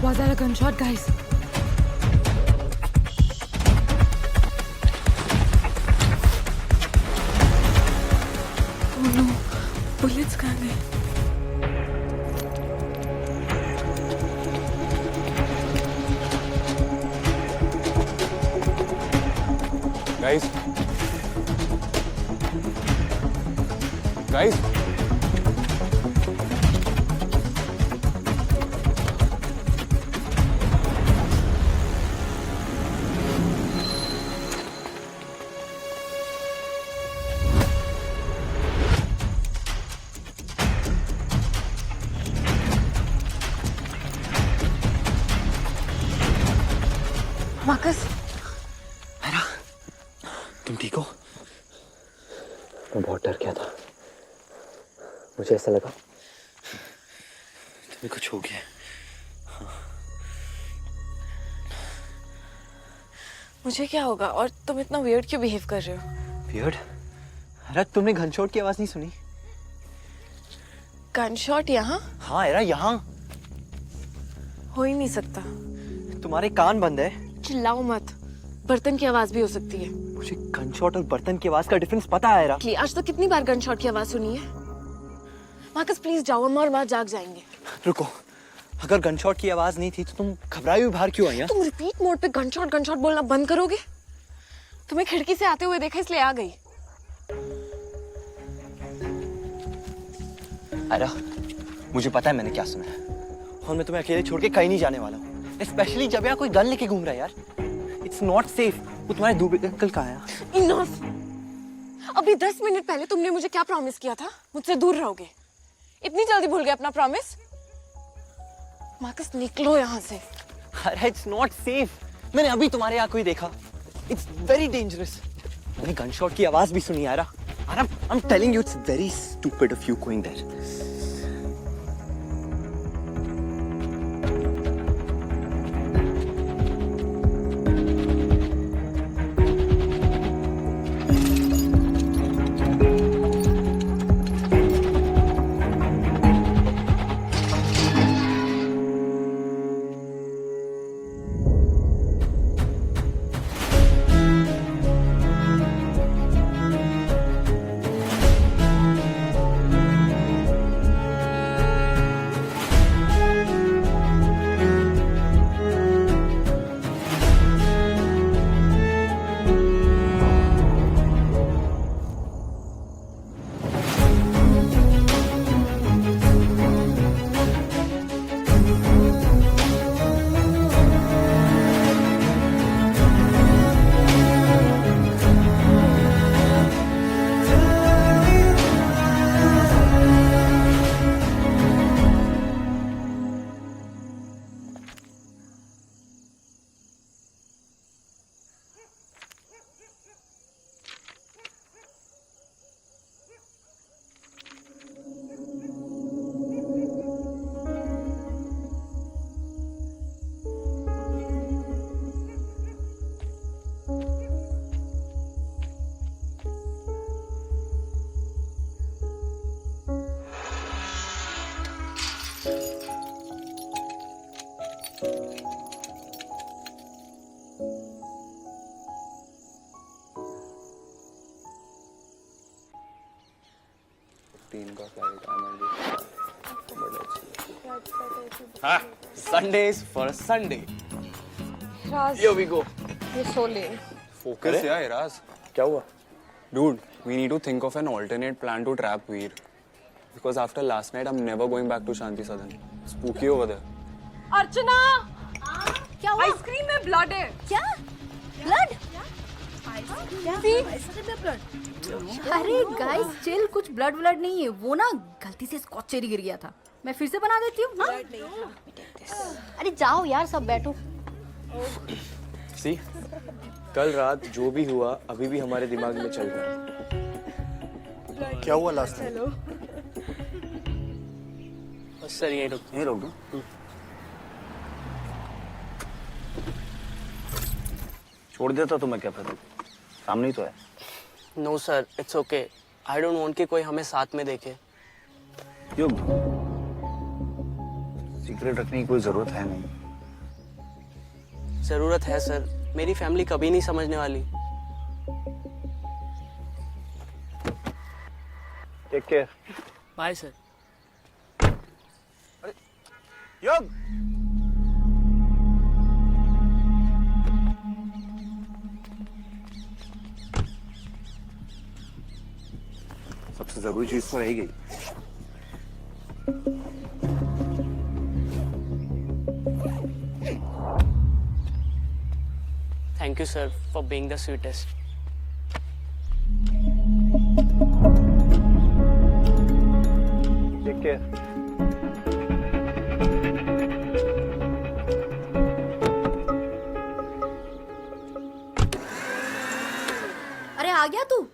बहुत ज्यादा gunshot guys. Oh no, bullets कहाँ गए? गाइस, गाइस, मार्कस, तुम ठीक हो? मैं बहुत डर गया था। मुझे ऐसा लगा तुम्हें कुछ हो गया। मुझे क्या होगा? और तुम इतना वियर्ड क्यों बिहेव कर रहे हो? वियर्ड? अरे तुमने गनशॉट की आवाज नहीं सुनी? गनशॉट यहाँ? हाँ एरा, यहाँ हो ही नहीं सकता। तुम्हारे कान बंद है। चिल्लाओ मत, बर्तन की आवाज भी हो सकती है। मुझे गनशॉट और बर्तन की आवाज का डिफरेंस पता है एरा। आज तो कितनी बार गनशॉट की आवाज सुनी है। मार्कस प्लीज जाओ, अम्मा और माँ जाग जाएंगे। रुको, अगर गनशॉट की आवाज नहीं थी तो तुम घबराई हुई बाहर क्यों आई? तुम रिपीट मोड पे गनशॉट गनशॉट बोलना बंद करोगे? तुम्हें खिड़की से आते हुए देखा इसलिए आ गई। एरा, मुझे पता है मैंने क्या सुना है और मैं तुम्हें अकेले छोड़ के कहीं नहीं जाने वाला हूँ। स्पेशली जब यहाँ कोई गन लेके घूम रहा है यार। It's not safe. वो तुम्हारे दूबे अंकल कहाँ है? इनफ। अभी 10 मिनट पहले तुमने मुझे क्या प्रॉमिस किया था? मुझसे दूर रहोगे। इतनी जल्दी भूल गए अपना प्रॉमिस? मार्कस निकलो यहाँ से। अरे इट्स नॉट सेफ। मैंने अभी तुम्हारे यहाँ कोई देखा। It's very dangerous. मैंने गनशॉट की आवाज भी सुनी यार। I am telling you, it's very stupid of you going there. हाँ, Sundays for Sunday. Raj, Here we go. ये सो ले। Focus यार इराज. क्या हुआ? Dude, we need to think of an alternate plan to trap Veer. Because after last night, I'm never going back to Shanti Sadan. Spooky over there. अर्चना, क्या हुआ? Ice cream में blood है। क्या? ब्लड? अरे guys chill, कुछ blood blood नहीं है, वो ना गलती से स्कॉच चेरी गिर गया था। मैं फिर से बना देती हूँ। अरे जाओ यार, सब बैठो। सी, कल रात जो भी हुआ अभी भी हमारे दिमाग में चल रहा है। क्या हुआ लास्ट टाइम? सर यहीं रोक दो। छोड़ देता तो मैं क्या करूँ? सामने ही तो है। No sir, it's okay. I don't want कि कोई हमें साथ में देखे। युग, सीक्रेट रखने की कोई जरूरत है नहीं। जरूरत है सर, मेरी फैमिली कभी नहीं समझने वाली। Take care. Bye sir. योग। सबसे जरूरी चीज तो रह गई। Thank you sir for being the sweetest. Take care. अरे आ गया तू?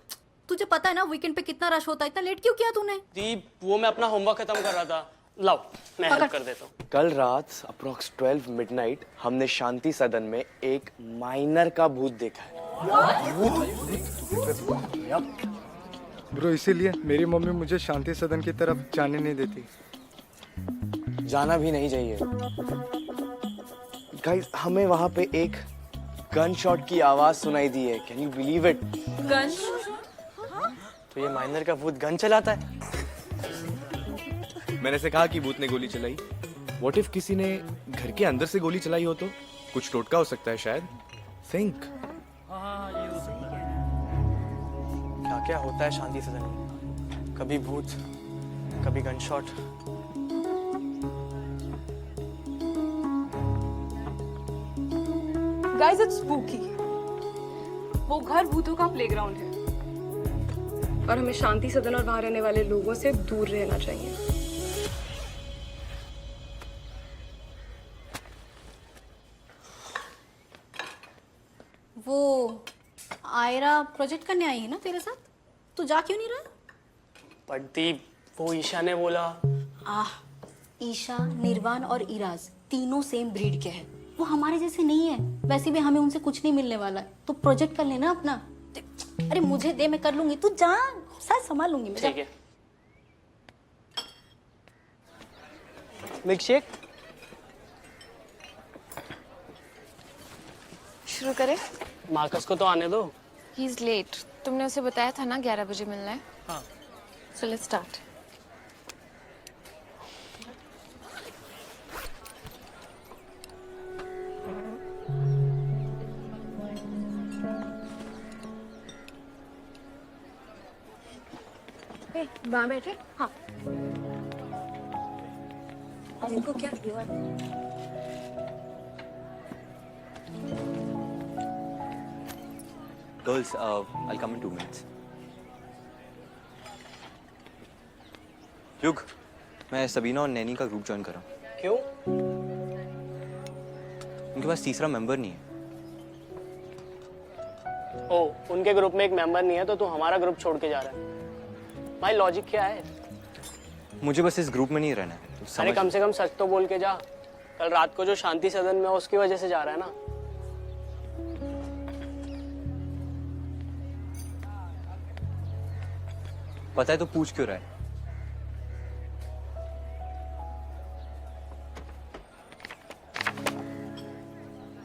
तुझे पता है ना वीकेंड पे कितना रश होता है, इतना लेट क्यों किया तूने? दीप, वो मैं अपना होमवर्क खत्म कर रहा था। लाओ मैं हेल्प कर देता हूँ। कल रात अप्रोक्स 12 मिडनाइट हमने शांति सदन में एक माइनर का भूत देखा है। ब्रो इसीलिए मेरी मम्मी मुझे शांति सदन की तरफ जाने नहीं देती। जाना भी नहीं चाहिए। गाइस, हमें वहां पे एक गन शॉट की आवाज सुनाई दी है। Can you believe it? Gun? तो ये माइनर का भूत गन चलाता है। मैंने से कहा कि भूत ने गोली चलाई। व्हाट इफ किसी ने घर के अंदर से गोली चलाई हो तो? कुछ टोटका हो सकता है शायद। थिंक। क्या क्या होता है शांति सदन में? कभी भूत, कभी gun shot. Guys it's spooky. वो घर भूतों का प्लेग्राउंड है और हमें शांति सदन और वहां रहने वाले लोगों से दूर रहना चाहिए। वो आयरा प्रोजेक्ट करने आई है ना तेरे साथ? तू जा क्यों नहीं रहा? पर दीप, वो ईशा ने बोला। आह, ईशा, निर्वाण और इराज तीनों सेम ब्रीड के हैं। वो हमारे जैसे नहीं है। वैसे भी हमें उनसे कुछ नहीं मिलने वाला है। तो प्रोजेक्ट कर लेना अपना। अरे मुझे दे, मैं कर लूंगी। तू जा, साथ संभाल लूंगी मैं। ठीक है। Milkshake. शुरू करें? मार्कस को तो आने दो। He is late. तुमने उसे बताया था ना 11 बजे मिलना है। हाँ। So let's start. वहाँ बैठे। हाँ। और इनको क्या हुआ? Girls, I'll come in 2 minutes. युग, मैं सबीना और नैनी का ग्रुप ज्वाइन कर रहा हूँ। क्यों? उनके पास तीसरा मेंबर नहीं है। ओ, उनके ग्रुप में एक मेंबर नहीं है तो तू हमारा ग्रुप छोड़ के जा रहा है। भाई लॉजिक क्या है? मुझे बस इस ग्रुप में नहीं रहना है। तो अरे समझ। कम से कम सच तो बोल के जा। कल रात को जो शांति सदन में उसकी वजह से जा रहा है ना। पता है तो पूछ क्यों रहा है?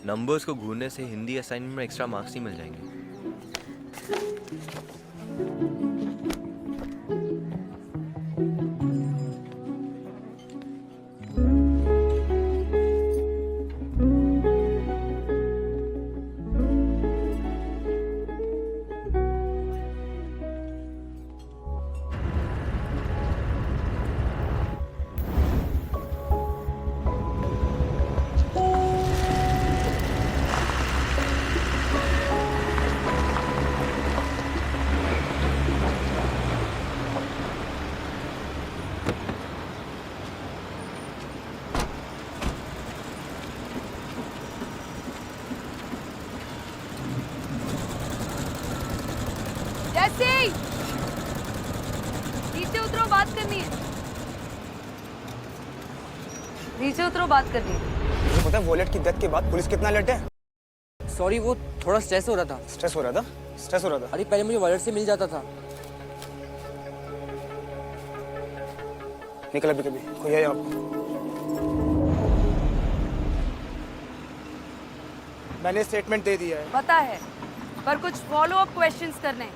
नंबर्स को घूरने से हिंदी असाइनमेंट में एक्स्ट्रा मार्क्स नहीं मिल जाएंगे। जैसे नीचे उतरो, बात करनी है। नीचे उतरो, बात करनी है। मुझे पता है वॉलेट की डेथ के बाद पुलिस कितना लेट है? सॉरी, वो थोड़ा स्ट्रेस हो रहा था। स्ट्रेस हो रहा था? स्ट्रेस हो रहा था? अरे पहले मुझे वॉलेट से मिल जाता था। निकल अभी कभी कोई है आपको? मैंने स्टेटमेंट दे दिया है। पता है, पर कुछ फॉलो अप क्वेश्चंस करने हैं।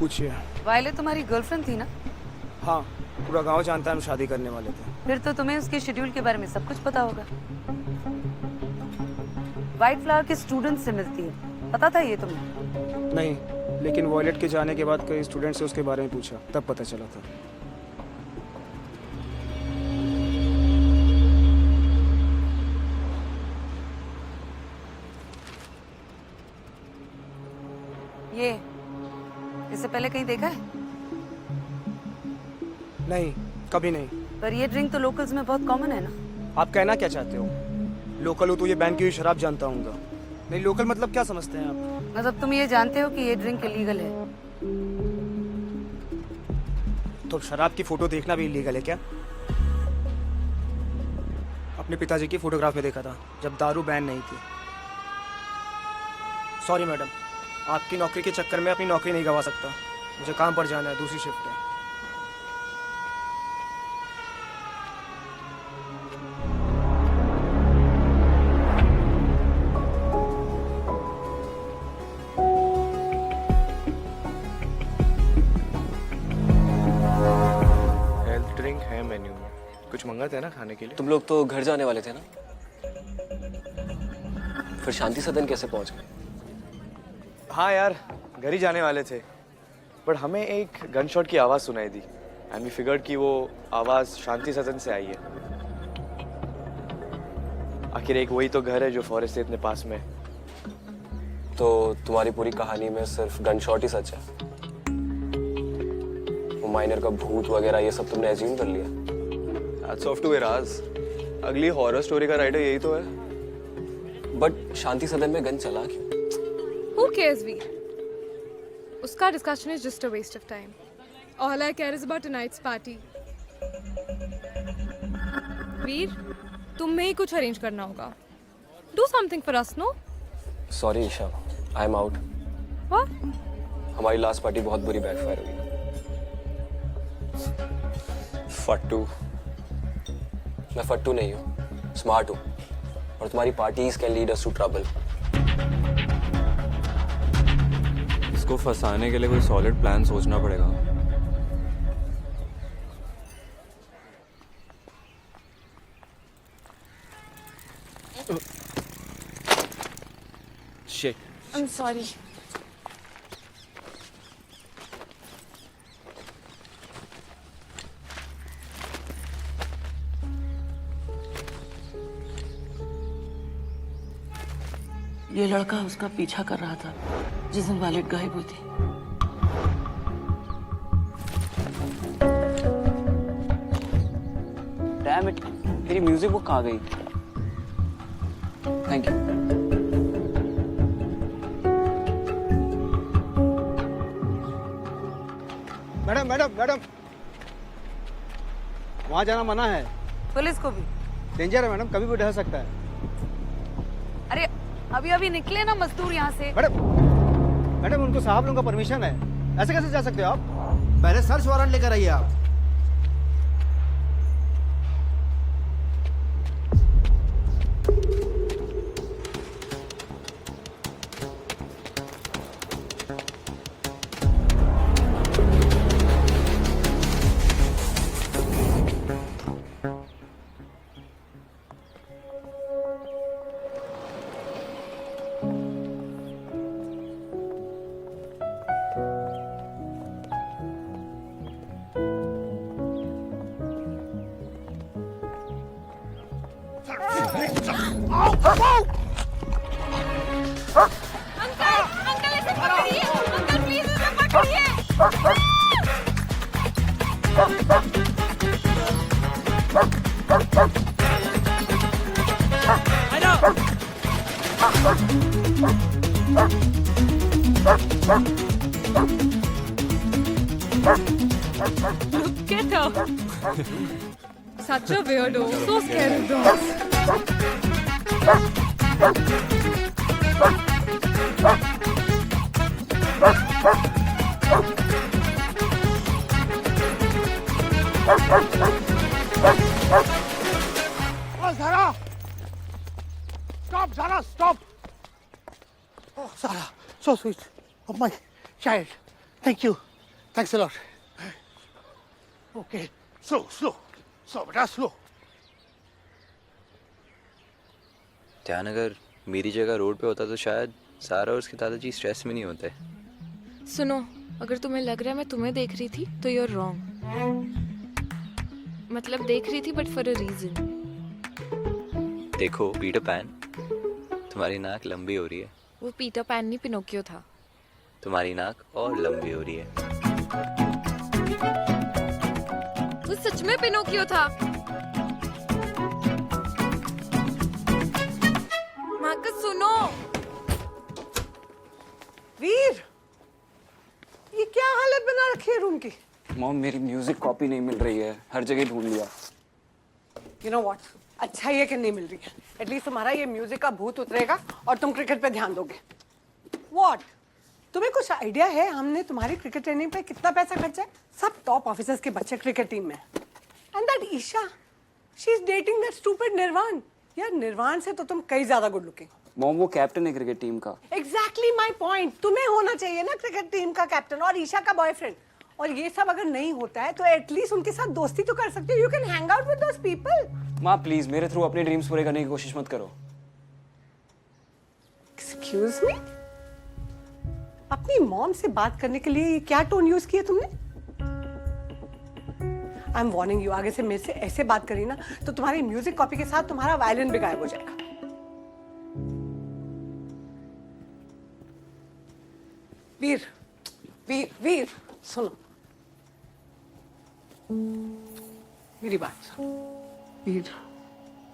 पूछिए। वायले तुम्हारी गर्लफ्रेंड थी ना? हाँ, पूरा गांव जानता है हम शादी करने वाले थे। फिर तो तुम्हें उसके शेड्यूल के बारे में सब कुछ पता होगा। वाइट फ्लावर के स्टूडेंट से मिलती है, पता था ये तुम्हें? नहीं, लेकिन वॉयलेट के जाने के बाद कई स्टूडेंट से उसके बारे में पूछा, तब पता चला था। ये इससे पहले कहीं देखा है? नहीं, कभी नहीं। पर ये ड्रिंक तो लोकल्स में बहुत कॉमन है ना? आप कहना क्या चाहते हो? लोकल हो तो ये बैन की हुई शराब जानता हूँ। नहीं, लोकल मतलब क्या समझते हैं आप? मतलब तुम ये जानते हो कि ये ड्रिंक इलीगल है? तो शराब की फोटो देखना भी इलीगल है क्या? अपने पिताजी की फोटोग्राफ में देखा था जब दारू बैन नहीं थी। सॉरी मैडम, आपकी नौकरी के चक्कर में अपनी नौकरी नहीं गंवा सकता। मुझे काम पर जाना है, दूसरी शिफ्ट है। हेल्थ ड्रिंक है मेन्यू में। कुछ मंगाते हैं ना खाने के लिए? तुम लोग तो घर जाने वाले थे ना? फिर शांति सदन कैसे पहुंच गए? हाँ यार, घर ही जाने वाले थे, बट हमें एक गन शॉट की आवाज़ सुनाई दी एंड वी फिगर्ड कि वो आवाज़ शांति सदन से आई है। आखिर एक वही तो घर है जो फॉरेस्ट से इतने पास में है। तो तुम्हारी पूरी कहानी में सिर्फ गन शॉट ही सच है? वो माइनर का भूत वगैरह ये सब तुमने एज्यूम कर लिया? Hats off to Iraz. अगली हॉरर स्टोरी का राइटर यही तो है। बट शांति सदन में गन चला क्यों? Who cares, Veer? उसका discussion is just a waste of time. All I care is about tonight's party. वीर, तुम्हें ही कुछ अरेंज करना होगा. Do something for us, no? Sorry Isha, I am out. What? हमारी लास्ट पार्टी बहुत बुरी बैकफायर हुई। फट्टू। मैं फट्टू नहीं हूँ, स्मार्ट हूँ, और तुम्हारी parties can lead us to trouble. इसको फंसाने के लिए कोई सॉलिड प्लान सोचना पड़ेगा। Shit. I'm sorry. ये लड़का उसका पीछा कर रहा था जिस दिन वॉलेट गायब हुई थी। डैम इट, तेरी म्यूजिक बुक कहाँ गई? Thank you. Madam madam madam, वहाँ जाना मना है। पुलिस को भी? डेंजर है मैडम, कभी भी ढह सकता है। अरे अभी अभी निकले ना मजदूर यहाँ से। मैडम मैडम, उनको साहब लोगों का परमिशन है, ऐसे कैसे जा सकते हो आप? पहले सर्च वारंट लेकर आइए आप। अंकल इसे पकड़िए, अंकल प्लीज इसे पकड़िए। Look at her. Such a weirdo. So scared of dogs. Zara! Stop, Zara, stop! Oh, Zara, so sweet. Oh, my child. Thank you. Thanks a lot. Okay, slow, slow. Slow, beta, slow. ध्यान अगर मेरी जगह road पे होता तो शायद सारा और उसके दादाजी स्ट्रेस में नहीं होते। सुनो, अगर तुम्हें लग रहा है मैं तुम्हें देख रही थी तो यू आर रॉन्ग। मतलब देख रही थी बट फॉर अ रीजन। देखो पीटर पैन, तुम्हारी नाक लंबी हो रही है। वो पीटर पैन नहीं पिनोकियो था। तुम्हारी नाक और लंबी हो रही है। वो सच में पिनोकियो था। मार्कस सुनो। वीर, ये क्या हालत बना रखी है रूम की? मॉम मेरी म्यूजिक कॉपी नहीं मिल रही है, हर जगह ढूंढ लिया। You know what? अच्छा ये कि नहीं मिल रही है। एटलीस्ट तुम्हारा ये म्यूजिक का भूत उतरेगा और तुम क्रिकेट पे ध्यान दोगे। What? तुम्हें कुछ आइडिया है हमने तुम्हारी क्रिकेट ट्रेनिंग पे कितना पैसा खर्चा है? सब टॉप ऑफिसर्स के बच्चे क्रिकेट टीम में। And that Isha, she is dating that stupid निर्वाण। यार निर्वाण से तो तुम कई ज्यादा गुड लुकिंग। मॉम वो कैप्टन है क्रिकेट टीम का। Exactly my point. तुम्हें होना चाहिए ना क्रिकेट टीम का कैप्टन और ईशा का बॉयफ्रेंड। और ये सब अगर नहीं होता है तो एटलीस्ट उनके साथ दोस्ती तो कर सकते हो। You can hang out with those people. माँ प्लीज मेरे थ्रू अपने ड्रीम्स पूरे करने की कोशिश मत करो। एक्सक्यूज मी, अपनी मॉम से बात करने के लिए ये क्या टोन यूज किया तुमने? आई एम वार्निंग यू, आगे से मेरे से ऐसे बात करी ना तो तुम्हारी म्यूजिक कॉपी के साथ तुम्हारा वायलिन भी गायब हो जाएगा। वीर, वीर, वीर, सुनो मेरी बात सुनो। वीर,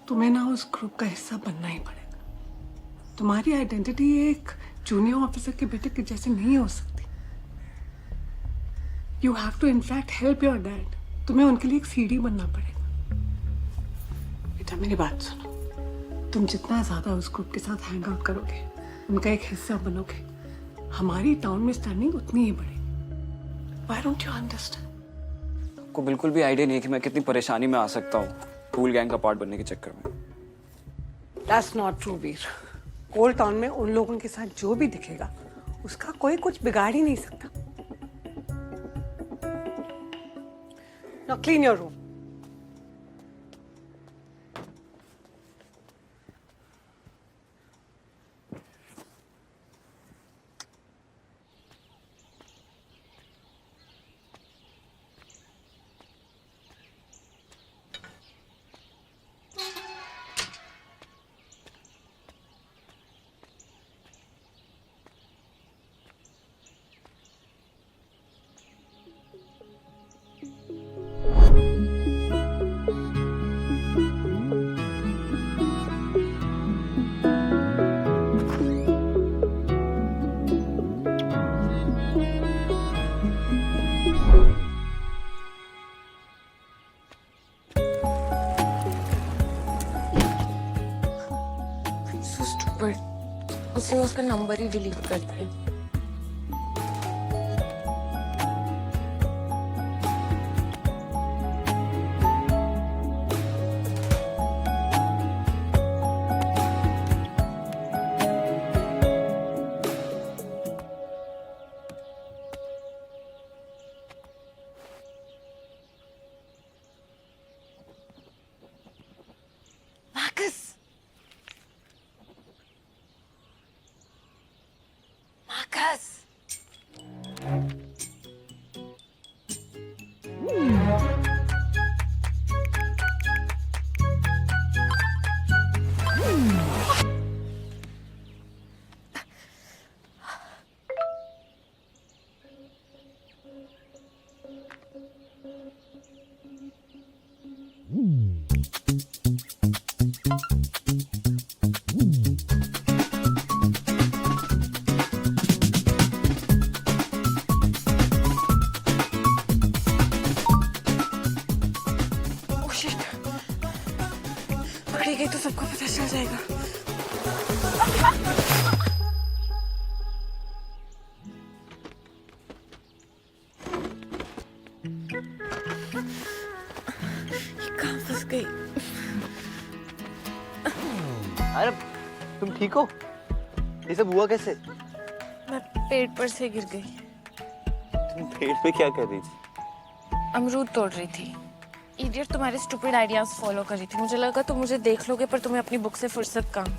तुम्हें ना उस ग्रुप का हिस्सा बनना ही पड़ेगा। तुम्हारी आइडेंटिटी एक जूनियर ऑफिसर के बेटे के जैसे नहीं हो सकती। You have to in fact help your dad. तुम्हें उनके लिए एक सीडी बनना पड़ेगा। बेटा मेरी बात सुनो, तुम जितना ज्यादा उस ग्रुप के साथ हैंग आउट करोगे, उनका एक हिस्सा बनोगे, हमारी टाउन में स्टैंडिंग उतनी ही बढ़ेगी। Why don't you understand? आपको बिल्कुल भी आइडिया नहीं है कि मैं कितनी परेशानी में आ सकता हूँ कूल गैंग का पार्ट बनने के चक्कर में। That's not true, Veer. Old town में उन लोगों के साथ जो भी दिखेगा उसका कोई कुछ बिगाड़ ही नहीं सकता। Now clean your room. उसने उसका नंबर ही डिलीट कर दिया। Marcus, Marcus! पकड़ी गई तो सबको पता चल जाएगा। ये कहाँ फंस गई? अरे तुम ठीक हो? ये सब हुआ कैसे? मैं पेड़ पर से गिर गई। तुम पेड़ पे क्या कर रही थी? अमरूद तोड़ रही थी। इडियट तुम्हारे स्टूपिड आइडियाज फॉलो कर रही थी। मुझे लगा तुम मुझे देख लोगे, पर तुम्हें अपनी बुक से फुर्सत कहाँ।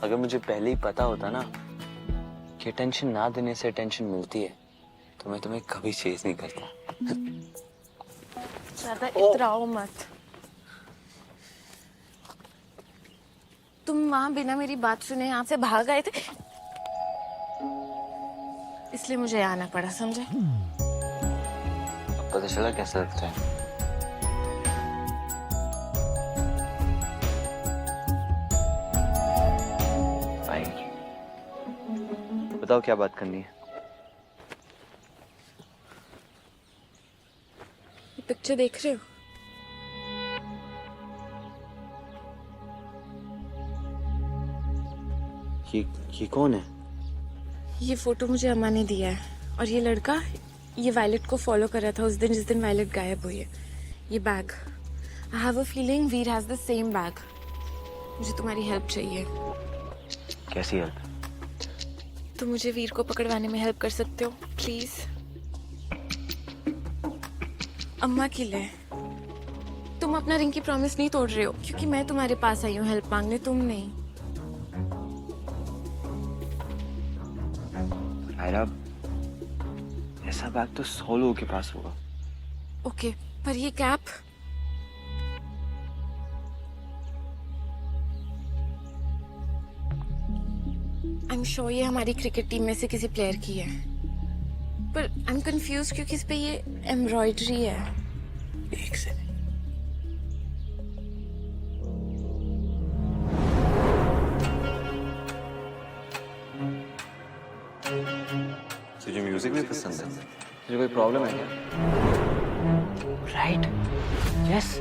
अगर मुझे पहले ही पता होता ना कि अटेंशन ना देने से अटेंशन मिलती है तो मैं तुम्हें कभी चेज नहीं करता। ज्यादा इतराओ मत। तुम वहां बिना मेरी बात सुने यहाँ से भाग आए थे, इसलिए मुझे आना पड़ा, समझे? अब पता चला कैसा लगता है। बताओ क्या बात करनी है? पिक्चर देख रहे हो? ये कौन है? ये फोटो मुझे अम्मा ने दिया है, और ये लड़का ये वायलेट को फॉलो कर रहा था उस दिन जिस दिन वायलेट गायब हुई है। ये bag, I have a feeling Veer has the same bag. मुझे तुम्हारी हेल्प चाहिए। कैसी हेल्प? तुम मुझे वीर को पकड़वाने में हेल्प कर सकते हो प्लीज? अम्मा के लिए। तुम अपना रिंग की प्रॉमिस नहीं तोड़ रहे हो, क्योंकि मैं तुम्हारे पास आई हूँ हेल्प मांगने, तुम नहीं। आयरा, ऐसा बैग तो 100 लोगों के पास होगा। ओके, पर ये कैप? आई एम श्योर ये हमारी क्रिकेट टीम में से किसी प्लेयर की है, पर आई एम कंफ्यूज क्योंकि इस पे ये एम्ब्रॉयडरी है। एक सेकंड। तुझे म्यूजिक भी पसंद है? तुझे कोई प्रॉब्लम है क्या? राइट, यस,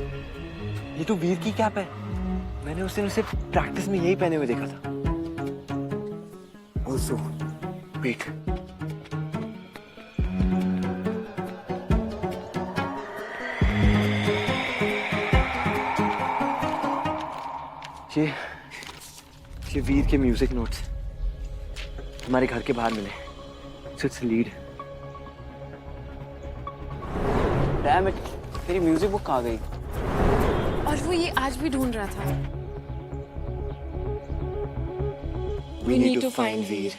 ये तो वीर की कैप है। मैंने उस दिन उसे प्रैक्टिस में यही पहने हुए देखा था। Also, wait. ये वीर के म्यूजिक नोट्स हमारे घर के बाहर मिले। It's lead. डैम इट, तेरी म्यूजिक बुक कहाँ गई? और वो ये आज भी ढूंढ रहा था। We need to find Veer.